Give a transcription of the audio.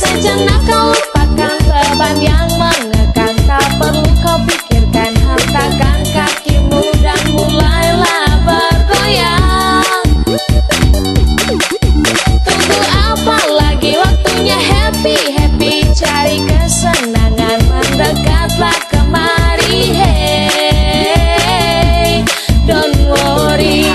Sejenak kau lupakan beban yang menekan. Tak perlu kau pikirkan, hentakan kakimu dan mulailah bergoyang. Tunggu apa lagi, waktunya happy-happy. Cari kesenangan, mendekatlah kemari. Hey, don't worry.